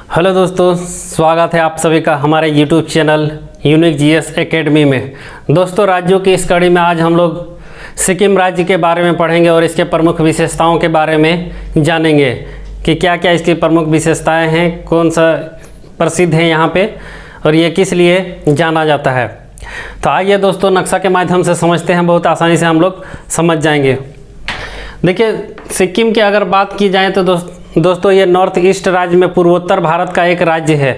Hello दोस्तों, स्वागत है आप सभी का हमारे YouTube channel unique GS academy में। दोस्तों, राज्यों की इस कड़ी में आज हम लोग सिक्किम राज्य के बारे में पढ़ेंगे और इसके प्रमुख विशेषताओं के बारे में जानेंगे कि क्या क्या इसकी प्रमुख विशेषताएं हैं, कौन सा प्रसिद्ध है यहाँ पे और ये किस लिए जाना जाता है। तो आइए दोस्तों, नक्शा के माध्यम से समझते हैं, बहुत आसानी से हम लोग समझ जाएंगे। देखिए, सिक्किम की अगर बात की जाए तो दोस्तों ये नॉर्थ ईस्ट राज्य में पूर्वोत्तर भारत का एक राज्य है।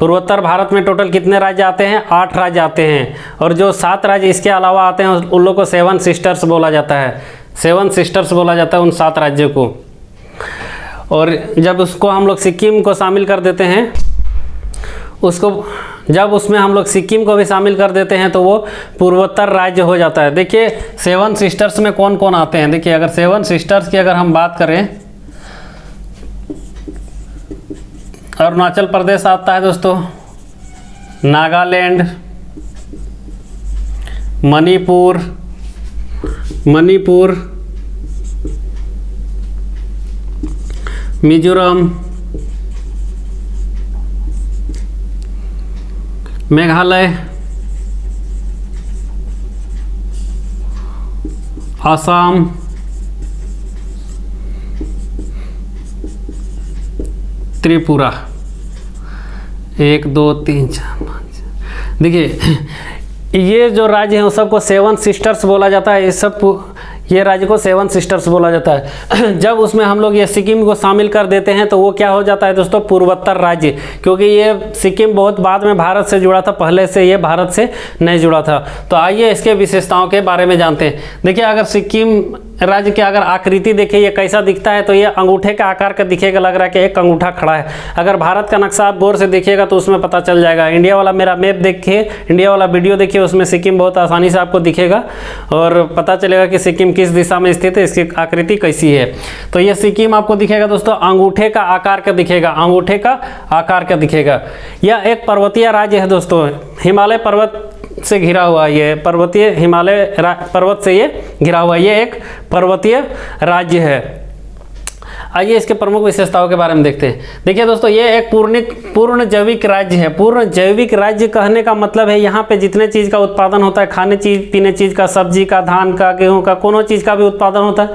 पूर्वोत्तर भारत में टोटल कितने राज्य आते हैं? 8 राज्य आते हैं, और जो 7 राज्य इसके अलावा आते हैं उन लोगों को 7 सिस्टर्स बोला जाता है। 7 सिस्टर्स बोला जाता है उन 7 राज्यों को। और जब उसको हम लोग सिक्किम को शामिल कर देते हैं, जब उसमें हम लोग सिक्किम को भी शामिल कर देते हैं तो वो पूर्वोत्तर राज्य हो जाता है। देखिए 7 सिस्टर्स में कौन कौन आते हैं। देखिए, अगर 7 सिस्टर्स की अगर हम बात करें, अरुणाचल प्रदेश आता है दोस्तों, नागालैंड, मणिपुर, मिजोरम, मेघालय, असम, त्रिपुरा। 1 2 3 4 5। देखिए ये जो राज्य हैं वो सबको 7 सिस्टर्स बोला जाता है। ये राज्य को 7 सिस्टर्स बोला जाता है। जब उसमें हम लोग ये सिक्किम को शामिल कर देते हैं तो वो क्या हो जाता है दोस्तों? पूर्वोत्तर राज्य। क्योंकि ये सिक्किम बहुत बाद में भारत से जुड़ा था, पहले से ये भारत से नहीं जुड़ा था। तो आइए इसके विशेषताओं के बारे में जानते हैं। देखिए, अगर सिक्किम राज्य की अगर आकृति देखिए ये कैसा दिखता है, तो ये अंगूठे का आकार का दिखेगा, लग रहा है कि एक अंगूठा खड़ा है। अगर भारत का नक्शा आप गौर से देखिएगा तो उसमें पता चल जाएगा। इंडिया वाला मेरा मैप देखिए, इंडिया वाला वीडियो देखिए, उसमें सिक्किम बहुत आसानी से आपको दिखेगा और पता चलेगा कि सिक्किम किस दिशा में स्थित है, इसकी आकृति कैसी है। तो ये सिक्किम आपको दिखेगा दोस्तों अंगूठे का आकार का दिखेगा, अंगूठे का आकार का दिखेगा। यह एक पर्वतीय राज्य है दोस्तों, हिमालय पर्वत से घिरा हुआ। ये पर्वतीय हिमालय पर्वत से ये घिरा हुआ, ये एक पर्वतीय राज्य है। आइए इसके प्रमुख विशेषताओं के बारे में देखते हैं। देखिए दोस्तों, ये एक पूर्ण जैविक राज्य है। पूर्ण जैविक राज्य कहने का मतलब है यहाँ पे जितने चीज़ का उत्पादन होता है, खाने चीज पीने चीज़ का, सब्जी का, धान का, गेहूं का, कोनो चीज़ का भी उत्पादन होता है,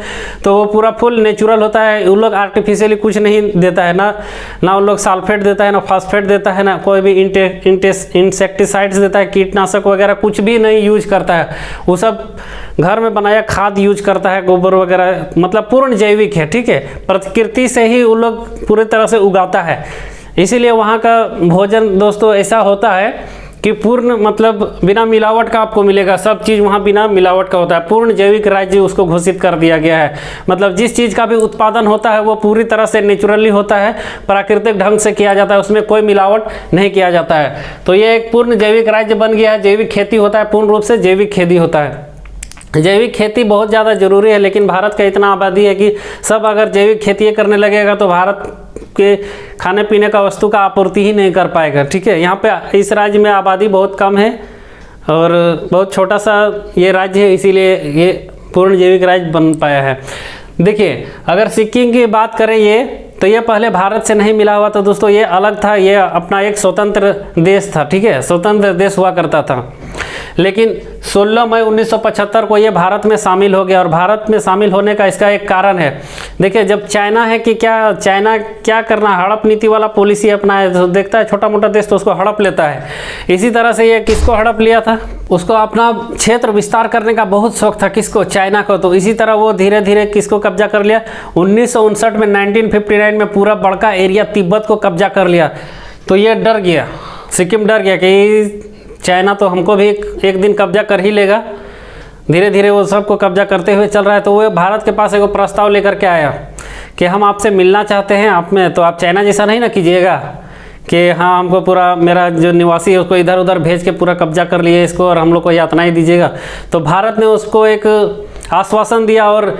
तो वो पूरा फुल नेचुरल होता है। उन लोग आर्टिफिशियली कुछ नहीं देता है, ना उन लोग सल्फेट देता है, ना फास्फेट देता है, ना कोई भी इंसेक्टिसाइड्स देता है, कीटनाशक वगैरह कुछ भी नहीं यूज करता है। वो सब घर में बनाया खाद यूज करता है, गोबर वगैरह, मतलब पूर्ण जैविक है। ठीक है, प्रकृति से ही वो लोग पूरी तरह से उगाता है। इसीलिए वहाँ का भोजन दोस्तों ऐसा होता है कि पूर्ण मतलब बिना मिलावट का आपको मिलेगा। सब चीज़ वहाँ बिना मिलावट का होता है। पूर्ण जैविक राज्य उसको घोषित कर दिया गया है। मतलब जिस चीज़ का भी उत्पादन होता है वो पूरी तरह से नेचुरली होता है, प्राकृतिक ढंग से किया जाता है, उसमें कोई मिलावट नहीं किया जाता है। तो ये एक पूर्ण जैविक राज्य बन गया है। जैविक खेती होता है, पूर्ण रूप से जैविक खेती होता है। जैविक खेती बहुत ज़्यादा ज़रूरी है, लेकिन भारत का इतना आबादी है कि सब अगर जैविक खेती करने लगेगा तो भारत के खाने पीने का वस्तु का आपूर्ति ही नहीं कर पाएगा। ठीक है, यहाँ पे इस राज्य में आबादी बहुत कम है और बहुत छोटा सा ये राज्य है, इसीलिए ये पूर्ण जैविक राज्य बन पाया है। देखिए, अगर सिक्किम की बात करें तो ये पहले भारत से नहीं मिला हुआ था दोस्तों, ये अलग था, ये अपना एक स्वतंत्र देश था। ठीक है, स्वतंत्र देश हुआ करता था, लेकिन 16 मई 1975 को ये भारत में शामिल हो गया। और भारत में शामिल होने का इसका एक कारण है। देखिए, जब चाइना है कि चाइना क्या करना, हड़प नीति वाला पॉलिसी अपनाया, तो देखता है छोटा मोटा देश तो उसको हड़प लेता है। इसी तरह से ये किसको हड़प लिया था? उसको अपना क्षेत्र विस्तार करने का बहुत शौक था। किसको? चाइना को। तो इसी तरह वो धीरे धीरे किसको कब्जा कर लिया? 1959 में 1959 में पूरा बड़का एरिया तिब्बत को कब्जा कर लिया। तो ये डर गया, सिक्किम डर गया कि चाइना तो हमको भी एक दिन कब्जा कर ही लेगा। धीरे धीरे वो सबको कब्जा करते हुए चल रहा है। तो वो भारत के पास एक प्रस्ताव लेकर के आया कि हम आपसे मिलना चाहते हैं, आप में तो आप चाइना जैसा नहीं ना कीजिएगा कि हाँ हमको पूरा मेरा जो निवासी है उसको इधर उधर भेज के पूरा कब्जा कर लिए इसको और हम लोग को यातना ही दीजिएगा। तो भारत ने उसको एक आश्वासन दिया और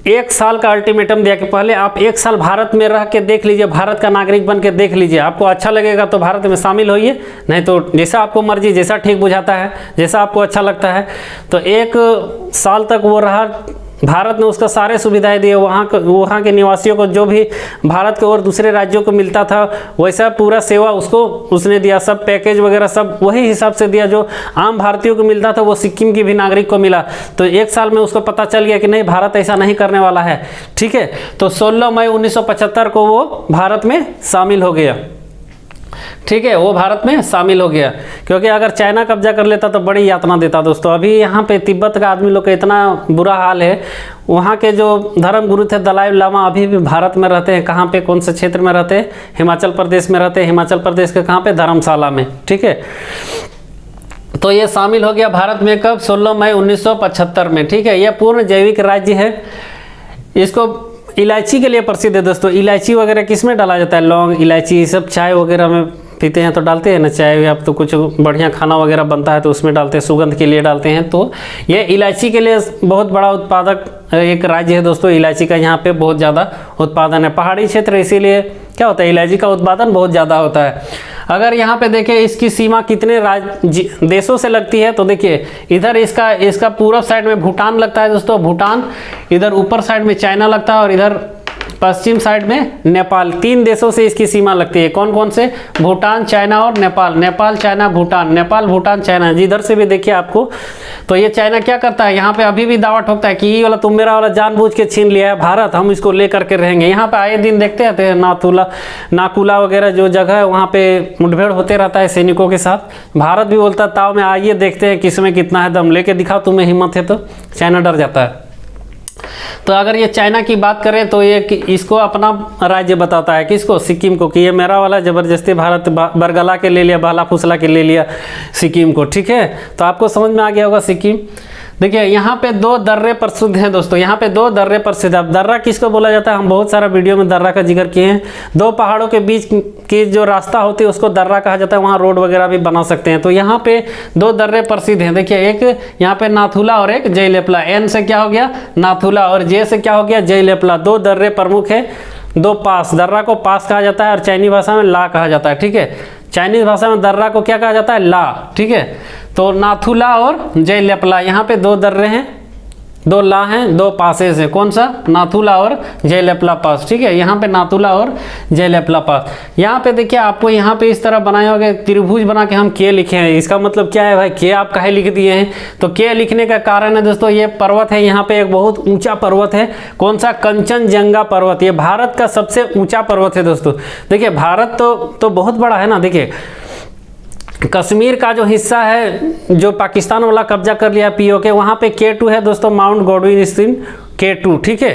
1 साल का अल्टीमेटम दिया कि पहले आप 1 साल भारत में रह के देख लीजिए, भारत का नागरिक बन के देख लीजिए, आपको अच्छा लगेगा तो भारत में शामिल होइए, नहीं तो जैसा आपको मर्जी, जैसा ठीक बुझाता है, जैसा आपको अच्छा लगता है। तो 1 साल तक वो रहा भारत ने उसका सारे सुविधाएं दिए, वहाँ के निवासियों को जो भी भारत के और दूसरे राज्यों को मिलता था वैसा पूरा सेवा उसको उसने दिया, सब पैकेज वगैरह सब वही हिसाब से दिया जो आम भारतीयों को मिलता था वो सिक्किम की भी नागरिक को मिला। तो 1 साल में उसको पता चल गया कि नहीं, भारत ऐसा नहीं करने वाला है, ठीक है। तो 16 मई 1975 को वो भारत में शामिल हो गया, ठीक है, वो भारत में शामिल हो गया। क्योंकि अगर चाइना कब्जा कर लेता तो बड़ी यातना देता दोस्तों। अभी यहाँ पे तिब्बत का आदमी लोग का इतना बुरा हाल है, वहाँ के जो धर्म गुरु थे दलाई लामा अभी भी भारत में रहते हैं। कहाँ पे, कौन से क्षेत्र में रहते हैं? हिमाचल प्रदेश में रहते हैं। हिमाचल प्रदेश के कहाँ पे? धर्मशाला में, ठीक है। तो ये शामिल हो गया भारत में कब? 16 मई 1975 में, ठीक है। यह पूर्ण जैविक राज्य है। इसको इलायची के लिए प्रसिद्ध है दोस्तों। इलायची वगैरह किस में डाला जाता है? लौंग, इलायची, सब चाय वगैरह में पीते हैं तो डालते हैं ना, चाय या तो कुछ बढ़िया खाना वगैरह बनता है तो उसमें डालते हैं, सुगंध के लिए डालते हैं। तो ये इलायची के लिए बहुत बड़ा उत्पादक एक राज्य है दोस्तों। इलायची का यहाँ पे बहुत ज़्यादा उत्पादन है। पहाड़ी क्षेत्र, इसीलिए क्या होता है, इलायची का उत्पादन बहुत ज़्यादा होता है। अगर यहाँ पे देखें इसकी सीमा कितने देशों से लगती है तो देखिए इधर इसका पूर्व साइड में भूटान लगता है दोस्तों, भूटान, इधर ऊपर साइड में चाइना लगता है और इधर पश्चिम साइड में नेपाल। 3 देशों से इसकी सीमा लगती है। कौन कौन से? भूटान, चाइना और नेपाल। Nepal, China, Bhutan, Nepal, Bhutan, China. जिधर से भी देखिए आपको, तो ये चाइना क्या करता है, यहाँ पे अभी भी दावा ठोकता है कि ये वाला तुम मेरा वाला जानबूझ के छीन लिया है भारत, हम इसको लेकर के रहेंगे। यहाँ पे आए दिन देखते रहते हैं नाकुला वगैरह जो जगह है वहाँ पे मुठभेड़ होते रहता है सैनिकों के साथ। भारत भी बोलता है ताव में आइए देखते हैं किसमें कितना है दम, लेके दिखाओ तुम्हें हिम्मत है। तो चाइना डर जाता है। तो अगर ये चाइना की बात करें तो ये इसको अपना राज्य बताता है, किसको? सिक्किम को, कि ये मेरा वाला जबरदस्ती भारत बरगला के ले लिया, बहला फुसला के ले लिया सिक्किम को, ठीक है। तो आपको समझ में आ गया होगा सिक्किम। देखिए यहाँ पे 2 दर्रे प्रसिद्ध हैं दोस्तों, यहाँ पे 2 दर्रे प्रसिद्ध। अब दर्रा किसको बोला जाता है? हम बहुत सारा वीडियो में दर्रा का जिक्र किए हैं। 2 पहाड़ों के बीच की जो रास्ता होती है उसको दर्रा कहा जाता है। वहाँ रोड वगैरह भी बना सकते हैं। तो यहाँ पे 2 दर्रे प्रसिद्ध हैं। देखिए एक यहाँ पे नाथुला और एक जयलेपला। एन से क्या हो गया? नाथुला, और जे से क्या हो गया? जयलेपला। 2 दर्रे प्रमुख है, 2 पास। दर्रा को पास कहा जाता है और चाइनीज भाषा में ला कहा जाता है, ठीक है। चाइनीज भाषा में दर्रा को क्या कहा जाता है? ला, ठीक है। तो नाथुला और जयलेपला, यहाँ पे 2 दर्रे हैं, 2 ला हैं, 2 पासेस है। कौन सा? नाथुला और जयलेपला पास, ठीक है। यहाँ पे नाथुला और जयलेपला पास। यहाँ पे देखिए आपको यहाँ पे इस तरह बनाया होगा, त्रिभुज बना के हम के लिखे हैं। इसका मतलब क्या है भाई, के आप काहे लिख दिए हैं? तो के लिखने का कारण है दोस्तों, ये पर्वत है, यहाँ पे एक बहुत ऊंचा पर्वत है। कौन सा? कंचनजंगा पर्वत। ये भारत का सबसे ऊंचा पर्वत है दोस्तों। देखिए भारत तो बहुत बड़ा है ना। देखिए कश्मीर का जो हिस्सा है जो पाकिस्तान वाला कब्जा कर लिया पीओके, वहाँ पे K2 है दोस्तों, माउंट गॉडविन स्थित K2, ठीक है,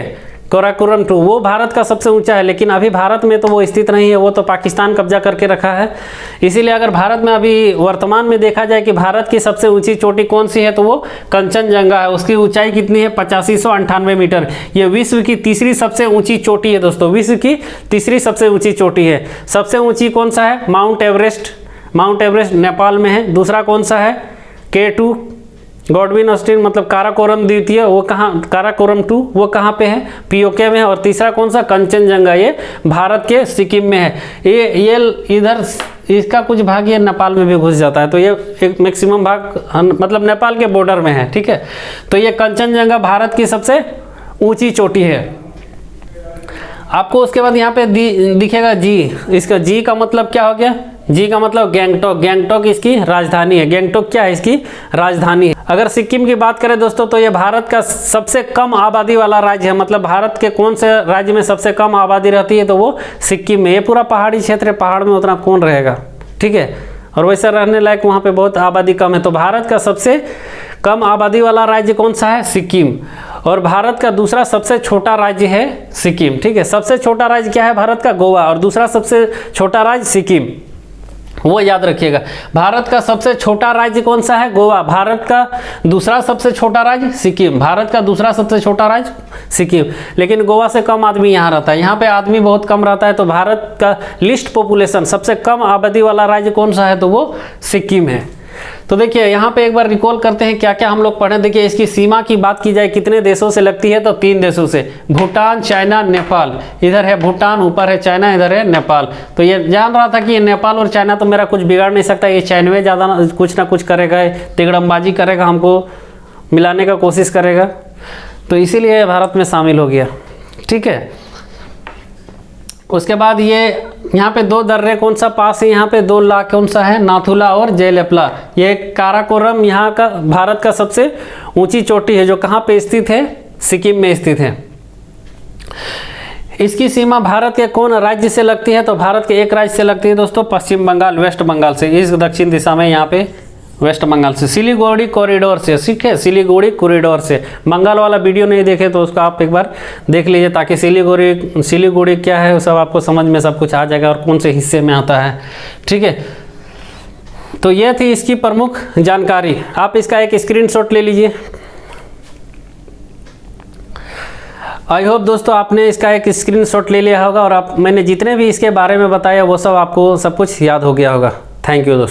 काराकोरम 2, वो भारत का सबसे ऊंचा है। लेकिन अभी भारत में तो वो स्थित नहीं है, वो तो पाकिस्तान कब्जा करके रखा है। इसीलिए अगर भारत में अभी वर्तमान में देखा जाए कि भारत की सबसे ऊंची चोटी कौन सी है तो वो कंचनजंगा है। उसकी ऊंचाई कितनी है? 8598 मीटर। ये विश्व की 3री सबसे ऊंची चोटी है दोस्तों, विश्व की 3री सबसे ऊंची चोटी है। सबसे ऊंची कौन सा है? Mount Everest. Mount Everest Nepal में है। दूसरा कौन सा है? K2 गॉडविन ऑस्टिन, मतलब काराकोरम द्वितीय, वो कहाँ? काराकोरम 2 वो कहाँ पे है? पीओके में है। और तीसरा कौन सा? कंचनजंगा, ये भारत के सिक्किम में है। ये इधर इसका कुछ भाग ये नेपाल में भी घुस जाता है। तो ये एक मैक्सिमम भाग मतलब नेपाल के बॉर्डर में है, ठीक है। तो ये कंचनजंगा भारत की सबसे ऊंची चोटी है। आपको उसके बाद यहाँ पे दिखेगा जी। इसका जी का मतलब क्या हो गया? जी का मतलब गैंगटॉक। गैंगटॉक इसकी राजधानी है। गैंगटॉक क्या है? इसकी राजधानी है। अगर सिक्किम की बात करें दोस्तों तो ये भारत का सबसे कम आबादी वाला राज्य है। मतलब भारत के कौन से राज्य में सबसे कम आबादी रहती है तो वो सिक्किम में। ये पूरा पहाड़ी क्षेत्र है, पहाड़ में उतना कौन रहेगा, ठीक है। और वैसा रहने लायक वहाँ पे बहुत आबादी कम है। तो भारत का सबसे कम आबादी वाला राज्य कौन सा है? सिक्किम। और भारत का दूसरा सबसे छोटा राज्य है सिक्किम, ठीक है। सबसे छोटा राज्य क्या है भारत का? गोवा। और दूसरा सबसे छोटा राज्य सिक्किम, वो याद रखिएगा। भारत का सबसे छोटा राज्य कौन सा है? गोवा। भारत का दूसरा सबसे छोटा राज्य सिक्किम। भारत का दूसरा सबसे छोटा राज्य सिक्किम। लेकिन गोवा से कम आदमी यहाँ रहता है, यहाँ पे आदमी बहुत कम रहता है। तो भारत का लिस्ट पॉपुलेशन सबसे कम आबादी वाला राज्य कौन सा है तो वो सिक्किम है। तो देखिए यहाँ पे एक बार रिकॉल करते हैं क्या क्या हम लोग पढ़े। देखिए इसकी सीमा की बात की जाए कितने देशों से लगती है तो 3 देशों से, भूटान, चाइना, नेपाल। इधर है भूटान, ऊपर है चाइना, इधर है नेपाल। तो ये जान रहा था कि ये नेपाल और चाइना तो मेरा कुछ बिगाड़ नहीं सकता, ये चाइनवे ज़्यादा कुछ ना कुछ करेगा, तिगड़मबाजी करेगा, हमको मिलाने का कोशिश करेगा। तो इसीलिए भारत में शामिल हो गया। ठीक है, उसके बाद ये यहाँ पे 2 दर्रे कौन सा पास है, यहाँ पे 2 ला कौन सा है, नाथुला और जयलेपला। ये काराकोरम यहाँ का भारत का सबसे ऊंची चोटी है, जो कहाँ पे स्थित है, सिक्किम में स्थित है। इसकी सीमा भारत के कौन राज्य से लगती है, तो भारत के एक राज्य से लगती है दोस्तों, पश्चिम बंगाल, वेस्ट बंगाल से। इस दक्षिण दिशा में यहाँ पे वेस्ट बंगाल से, सिलीगुड़ी कॉरिडोर से। ठीक है, सिलीगुड़ी कॉरिडोर से। बंगाल वाला वीडियो नहीं देखे तो उसको आप एक बार देख लीजिए, ताकि सिलीगुड़ी क्या है सब आपको समझ में सब कुछ आ जाएगा और कौन से हिस्से में आता है। ठीक है, तो यह थी इसकी प्रमुख जानकारी। आप इसका एक स्क्रीनशॉट ले लीजिए। आई होप दोस्तों आपने इसका एक स्क्रीनशॉट ले लिया होगा और मैंने जितने भी इसके बारे में बताया वो सब आपको सब कुछ याद हो गया होगा। थैंक यू दोस्तों।